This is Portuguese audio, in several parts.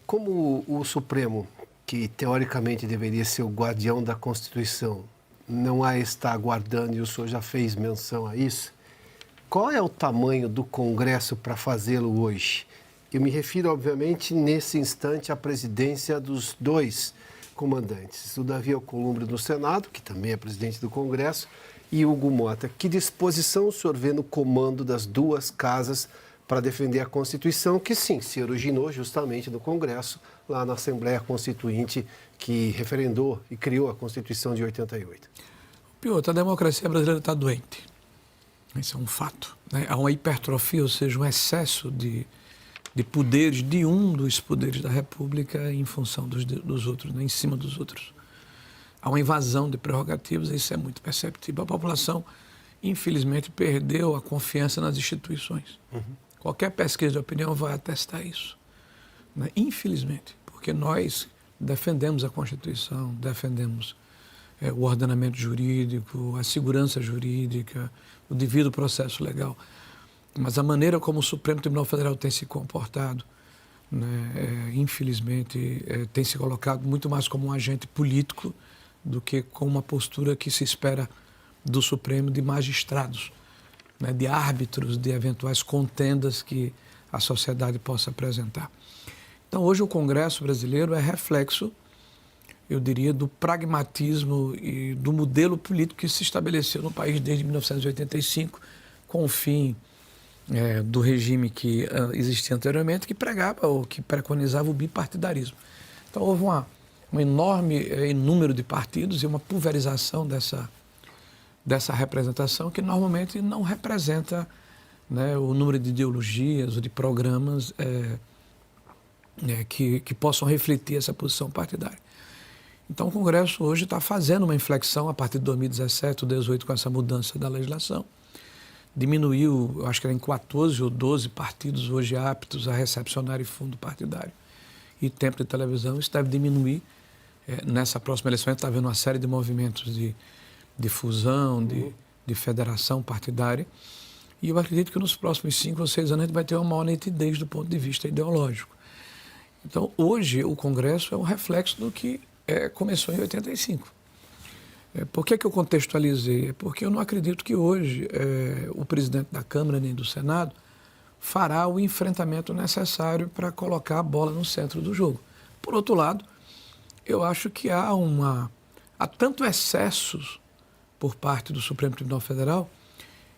Como o Supremo, que teoricamente deveria ser o guardião da Constituição, não a está aguardando e o senhor já fez menção a isso, qual é o tamanho do Congresso para fazê-lo hoje? Eu me refiro, obviamente, nesse instante à presidência dos dois comandantes, o Davi Alcolumbre no Senado, que também é presidente do Congresso, e Hugo Mota. Que disposição o senhor vê no comando das duas casas para defender a Constituição, que sim, se originou justamente no Congresso, lá na Assembleia Constituinte, que referendou e criou a Constituição de 88? Piotr, a democracia brasileira está doente. Isso é um fato, né? Há uma hipertrofia, ou seja, um excesso de poderes, de um dos poderes da República em função dos outros, né? Em cima dos outros. Há uma invasão de prerrogativas, e isso é muito perceptível. A população, infelizmente, perdeu a confiança nas instituições. Qualquer pesquisa de opinião vai atestar isso, né? Infelizmente, porque nós defendemos a Constituição, defendemos o ordenamento jurídico, a segurança jurídica, o devido processo legal. Mas a maneira como o Supremo Tribunal Federal tem se comportado, né, infelizmente, tem se colocado muito mais como um agente político do que com uma postura que se espera do Supremo de magistrados, né, de árbitros de eventuais contendas que a sociedade possa apresentar. Então, hoje o Congresso brasileiro é reflexo, eu diria, do pragmatismo e do modelo político que se estabeleceu no país desde 1985, com o fim do regime que existia anteriormente, que pregava ou que preconizava o bipartidarismo. Então, houve um enorme número de partidos e uma pulverização dessa representação que normalmente não representa, né, o número de ideologias ou de programas que possam refletir essa posição partidária. Então, o Congresso hoje está fazendo uma inflexão a partir de 2017 ou 2018 com essa mudança da legislação. Diminuiu, acho que era em 14 ou 12 partidos hoje aptos a recepcionar fundo partidário e tempo de televisão. Isso deve diminuir nessa próxima eleição. A gente está vendo uma série de movimentos de fusão, de federação partidária. E eu acredito que nos próximos 5 ou 6 anos a gente vai ter uma maior nitidez do ponto de vista ideológico. Então, hoje, o Congresso é um reflexo do que começou em 85. Por que eu contextualizei? É porque eu não acredito que hoje o presidente da Câmara nem do Senado fará o enfrentamento necessário para colocar a bola no centro do jogo. Por outro lado, eu acho que há tanto excessos por parte do Supremo Tribunal Federal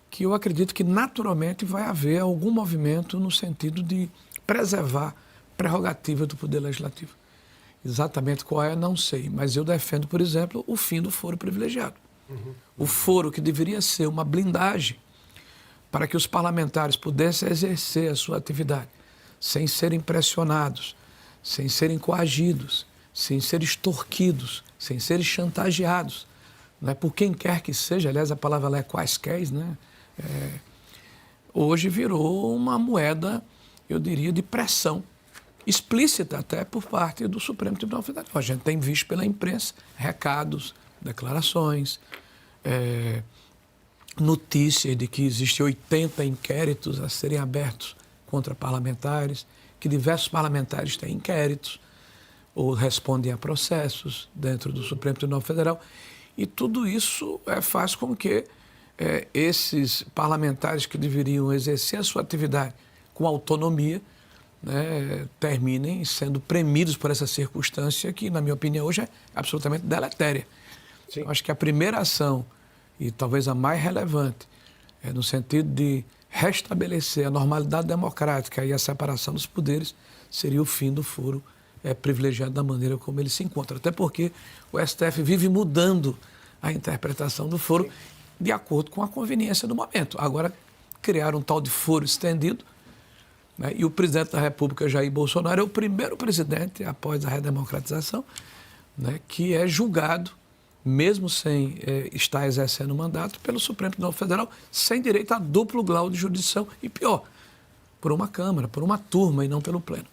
que eu acredito que naturalmente vai haver algum movimento no sentido de preservar a prerrogativa do Poder Legislativo. Exatamente qual é, não sei, mas eu defendo, por exemplo, o fim do foro privilegiado. O foro que deveria ser uma blindagem para que os parlamentares pudessem exercer a sua atividade sem serem pressionados, sem serem coagidos, sem serem extorquidos, sem serem chantageados, né, por quem quer que seja. Aliás, a palavra é quaisquer, né? Hoje virou uma moeda, eu diria, de pressão explícita até por parte do Supremo Tribunal Federal. A gente tem visto pela imprensa recados, declarações, notícias de que existem 80 inquéritos a serem abertos contra parlamentares, que diversos parlamentares têm inquéritos ou respondem a processos dentro do Supremo Tribunal Federal. E tudo isso faz com que esses parlamentares que deveriam exercer a sua atividade com autonomia, né, terminem sendo premidos por essa circunstância que, na minha opinião, hoje é absolutamente deletéria. Eu acho que a primeira ação, e talvez a mais relevante, no sentido de restabelecer a normalidade democrática e a separação dos poderes, seria o fim do foro privilegiado da maneira como ele se encontra. Até porque o STF vive mudando a interpretação do foro de acordo com a conveniência do momento. Agora, criar um tal de foro estendido, né, e o presidente da República, Jair Bolsonaro, é o primeiro presidente, após a redemocratização, né, que é julgado, mesmo sem estar exercendo o mandato, pelo Supremo Tribunal Federal, sem direito a duplo grau de jurisdição e, pior, por uma Câmara, por uma turma e não pelo Pleno.